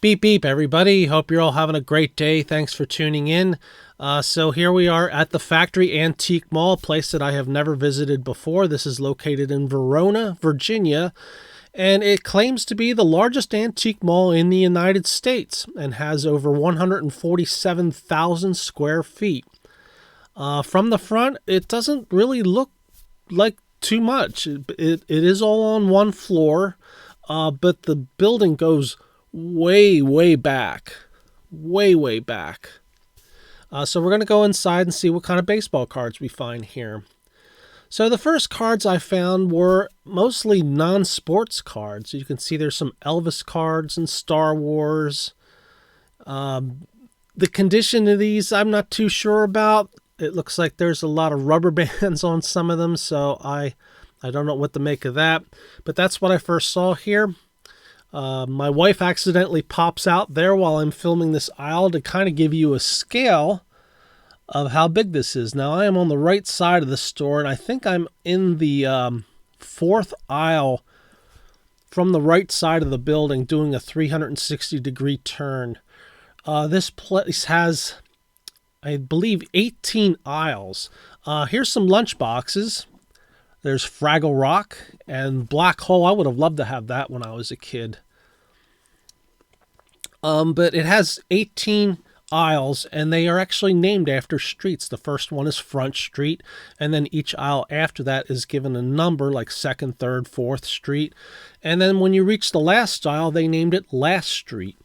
Beep beep, everybody. Hope you're all having a great day. Thanks for tuning in. So here we are at the Factory Antique Mall, a place that I have never visited before. This is located in Verona, Virginia, and it claims to be the largest antique mall in the United States and has over 147,000 square feet. From the front, it doesn't really look like too much. It is all on one floor, but the building goes way back. Way back. So we're going to go inside and see what kind of baseball cards we find here. So the first cards I found were mostly non-sports cards. You can see there's some Elvis cards and Star Wars. The condition of these I'm not too sure about. It looks like there's a lot of rubber bands on some of them, so I don't know what to make of that. But that's what I first saw here. My wife accidentally pops out there while I'm filming this aisle to kind of give you a scale of how big this is. Now, I am on the right side of the store, and I think I'm in the fourth aisle from the right side of the building doing a 360-degree turn. This place has, I believe, 18 aisles. Here's some lunch boxes. There's Fraggle Rock and Black Hole. I would have loved to have that when I was a kid. But it has 18 aisles, and they are actually named after streets. The first one is Front Street, and then each aisle after that is given a number, like 2nd, 3rd, 4th Street. And then when you reach the last aisle, they named it Last Street.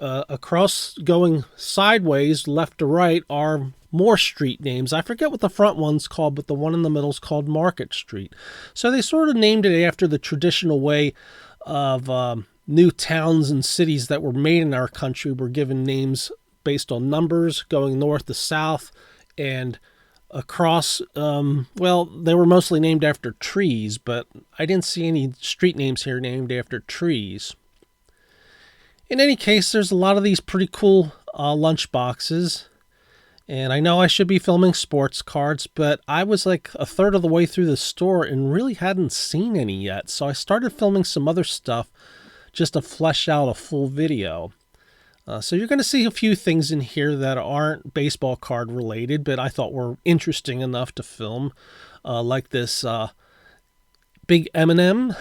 Across, going sideways, left to right, are more street names. I forget what the front one's called, but the one in the middle is called Market Street. So they sort of named it after the traditional way of new towns and cities that were made in our country were given names based on numbers, going north to south, and across, well, they were mostly named after trees, but I didn't see any street names here named after trees. In any case, there's a lot of these pretty cool lunch boxes. And I know I should be filming sports cards, but I was like a third of the way through the store and really hadn't seen any yet. So I started filming some other stuff just to flesh out a full video. So you're going to see a few things in here that aren't baseball card related, but I thought were interesting enough to film. Like this big M&M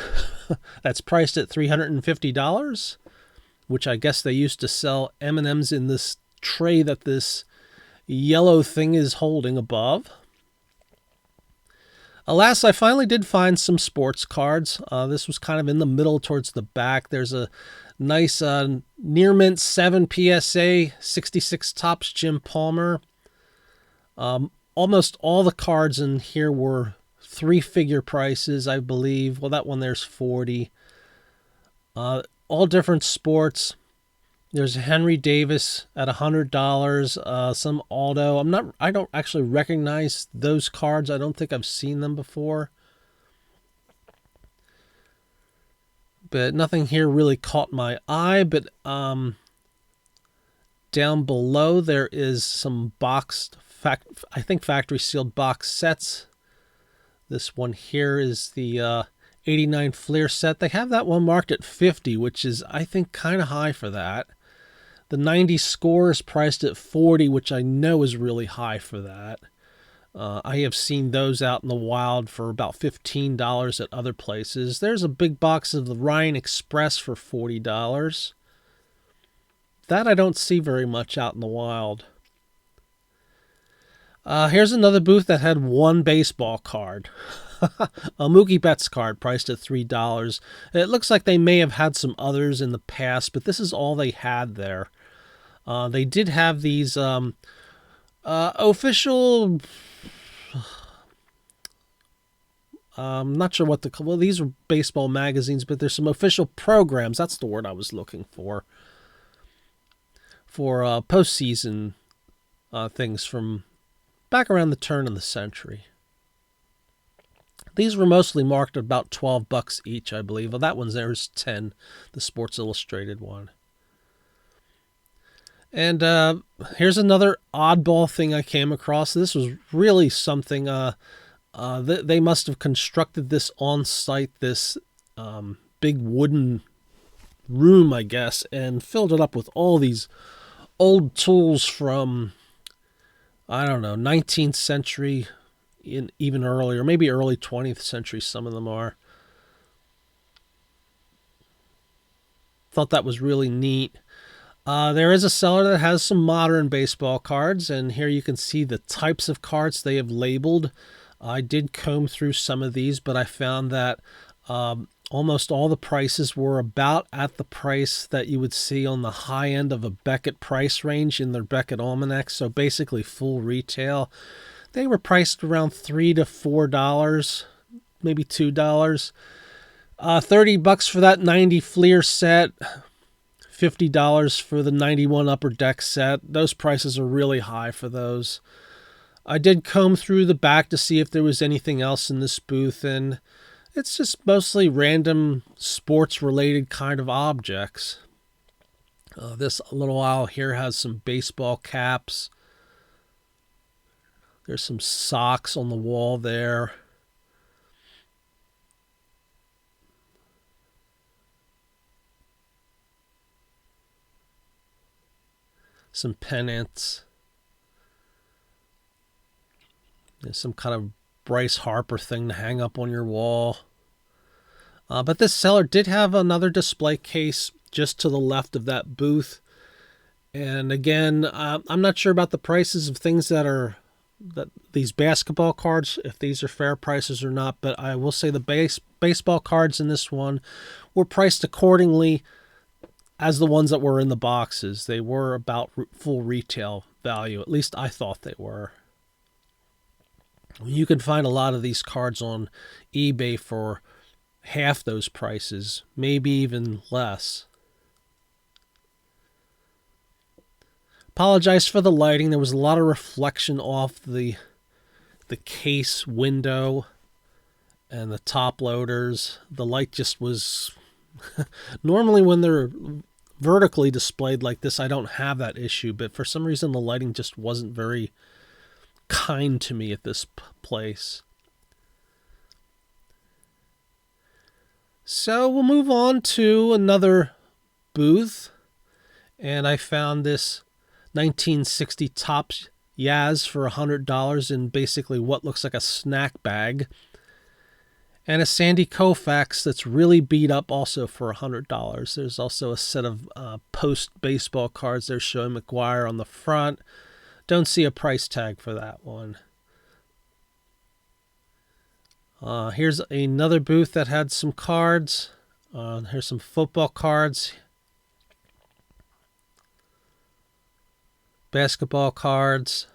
that's priced at $350, which I guess they used to sell M&Ms in this tray that this yellow thing is holding above. Alas, I finally did find some sports cards. This was kind of in the middle towards the back. There's a nice near mint 7 PSA 66 Topps Jim Palmer. Almost all the cards in here were 3-figure prices, I believe. Well, that one there's 40. All different sports. There's a Henry Davis at $100. Some Aldo. I don't actually recognize those cards. I don't think I've seen them before. But nothing here really caught my eye. But down below there is some boxed, I think factory sealed box sets. This one here is the 89 Fleer set. They have that one marked at 50, which is, I think, kind of high for that. The 90 Score is priced at 40, which I know is really high for that. I have seen those out in the wild for about $15 at other places. There's a big box of the Ryan Express for $40. That I don't see very much out in the wild. Here's another booth that had one baseball card. A Mookie Betts card priced at $3. It looks like they may have had some others in the past, but this is all they had there. They did have these official... I'm not sure what well, these are baseball magazines, but there's some official programs. That's the word I was looking for postseason things from back around the turn of the century. These were mostly marked at about $12 each, I believe. Well, that one's there's 10, the Sports Illustrated one. And here's another oddball thing I came across. This was really something. They must have constructed this on site. This big wooden room, I guess, and filled it up with all these old tools from, I don't know, 19th century, even earlier, maybe early 20th century, some of them are. Thought that was really neat. There is a seller that has some modern baseball cards, and here you can see the types of cards they have labeled. I did comb through some of these, but I found that almost all the prices were about at the price that you would see on the high end of a Beckett price range in their Beckett Almanac, so basically full retail. They were priced around $3 to $4, maybe $2. $30 for that 90 Fleer set, $50 for the 91 Upper Deck set. Those prices are really high for those. I did comb through the back to see if there was anything else in this booth, and it's just mostly random sports related kind of objects. This little aisle here has some baseball caps. There's some socks on the wall there. Some pennants. There's some kind of Bryce Harper thing to hang up on your wall. But this seller did have another display case just to the left of that booth. And again, I'm not sure about the prices of things that these basketball cards, if these are fair prices or not, but I will say the baseball cards in this one were priced accordingly as the ones that were in the boxes. They were about full retail value. At least I thought they were. You can find a lot of these cards on eBay for half those prices, maybe even less. Apologize for the lighting. There was a lot of reflection off the case window and the top loaders. The light just was... Normally when they're vertically displayed like this, I don't have that issue, but for some reason the lighting just wasn't very kind to me at this place. So we'll move on to another booth, and I found this 1960 Topps Yaz for $100 in basically what looks like a snack bag, and a Sandy Koufax that's really beat up also for $100. There's also a set of post baseball cards there showing McGuire on the front. Don't see a price tag for that one. Here's another booth that had some cards. Here's some football cards. Basketball cards.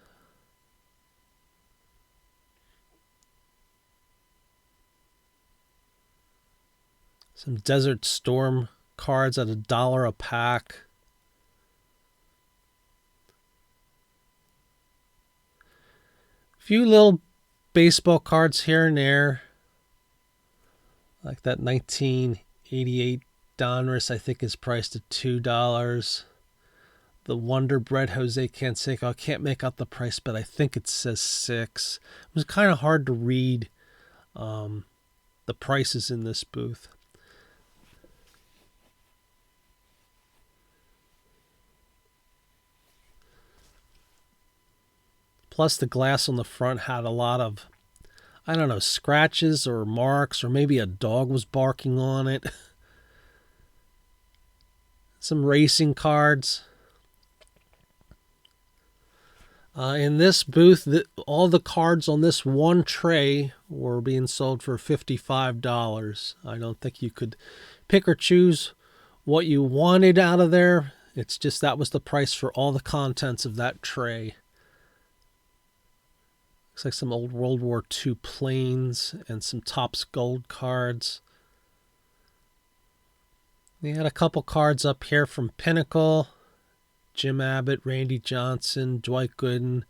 Some Desert Storm cards at $1 a pack. A few little baseball cards here and there. Like that 1988 Donruss, I think, is priced at $2. The Wonder Bread Jose Canseco, I can't make out the price, but I think it says $6. It was kind of hard to read the prices in this booth. Plus, the glass on the front had a lot of, I don't know, scratches or marks, or maybe a dog was barking on it. Some racing cards. In this booth, all the cards on this one tray were being sold for $55. I don't think you could pick or choose what you wanted out of there. It's just that was the price for all the contents of that tray. Looks like some old World War II planes and some Topps Gold cards. They had a couple cards up here from Pinnacle. Jim Abbott, Randy Johnson, Dwight Gooden,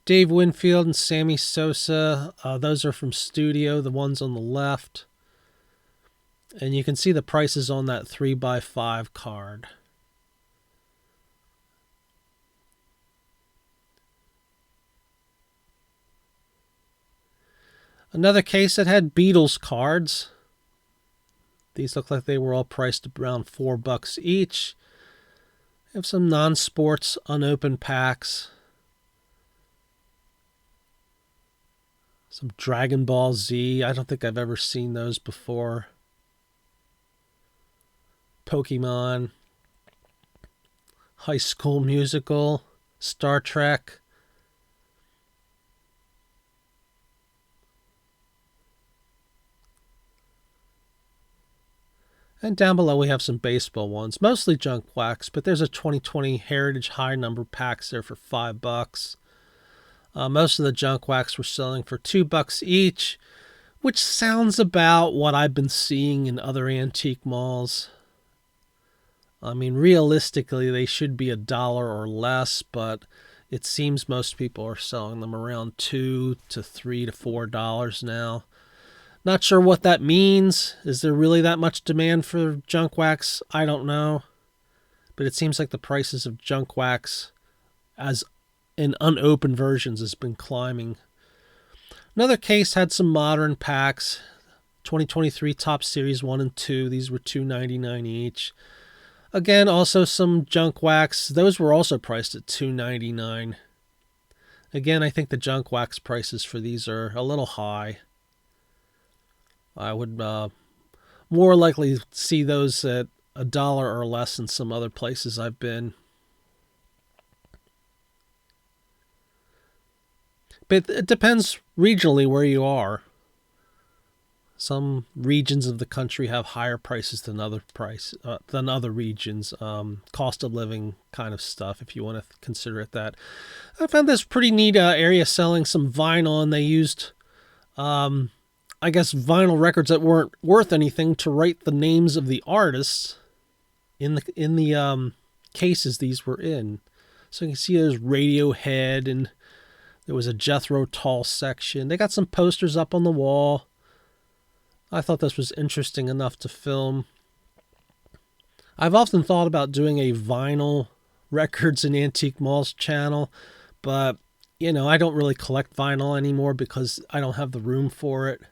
Dave Winfield, and Sammy Sosa. Those are from Studio, the ones on the left. And you can see the prices on that 3x5 card. Another case that had Beatles cards. These look like they were all priced around $4 each. We have some non-sports unopened packs. Some Dragon Ball Z. I don't think I've ever seen those before. Pokemon. High School Musical. Star Trek. And down below we have some baseball ones, mostly junk wax, but there's a 2020 Heritage High number packs there for $5. Most of the junk wax were selling for $2 each, which sounds about what I've been seeing in other antique malls. I mean, realistically, they should be $1 or less, but it seems most people are selling them around $2 to $3 to $4 now. Not sure what that means. Is there really that much demand for junk wax? I don't know. But it seems like the prices of junk wax as in unopened versions has been climbing. Another case had some modern packs. 2023 Top Series 1 and 2. These were $2.99 each. Again, also some junk wax. Those were also priced at $2.99. Again, I think the junk wax prices for these are a little high. I would more likely see those at $1 or less in some other places I've been. But it depends regionally where you are. Some regions of the country have higher prices than other regions. Cost of living kind of stuff, if you want to consider it that. I found this pretty neat area selling some vinyl, and they used I guess vinyl records that weren't worth anything to write the names of the artists in the cases these were in. So you can see there's Radiohead, and there was a Jethro Tull section. They got some posters up on the wall. I thought this was interesting enough to film. I've often thought about doing a vinyl records and antique malls channel, but I don't really collect vinyl anymore because I don't have the room for it.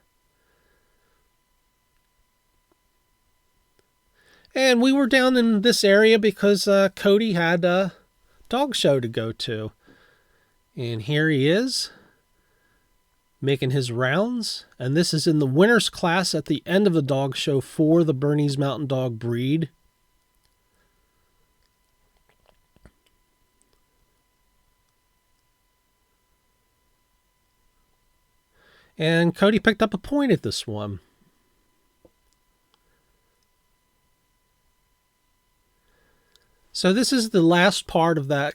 And we were down in this area because Cody had a dog show to go to. And here he is, making his rounds. And this is in the winner's class at the end of the dog show for the Bernese Mountain Dog breed. And Cody picked up a point at this one. So this is the last part of that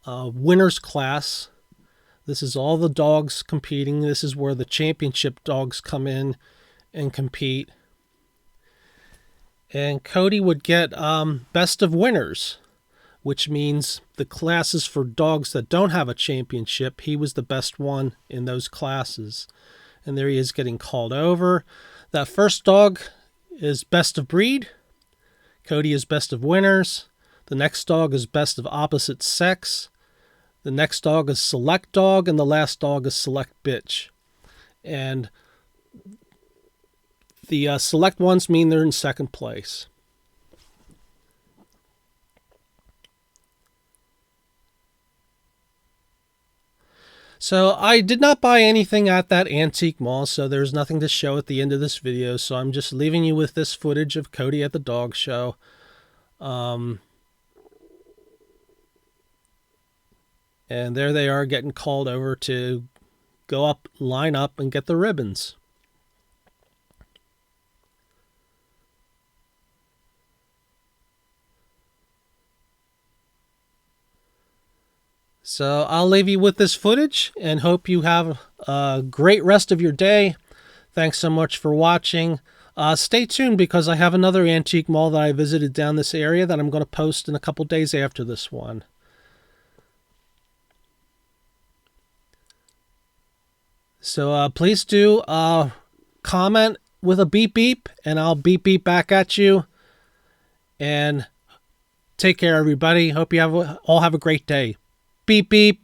winner's class. This is all the dogs competing. This is where the championship dogs come in and compete. And Cody would get best of winners, which means the classes for dogs that don't have a championship, he was the best one in those classes. And there he is getting called over. That first dog is best of breed. Cody is best of winners. The next dog is best of opposite sex. The next dog is select dog, and the last dog is select bitch. And the select ones mean they're in second place. So I did not buy anything at that antique mall, so there's nothing to show at the end of this video. So I'm just leaving you with this footage of Cody at the dog show. And there they are getting called over to go up, line up, and get the ribbons. So I'll leave you with this footage and hope you have a great rest of your day. Thanks so much for watching. Stay tuned because I have another antique mall that I visited down this area that I'm going to post in a couple days after this one. So please do comment with a beep beep, and I'll beep beep back at you. And take care, everybody. Hope you all have a great day. Beep beep.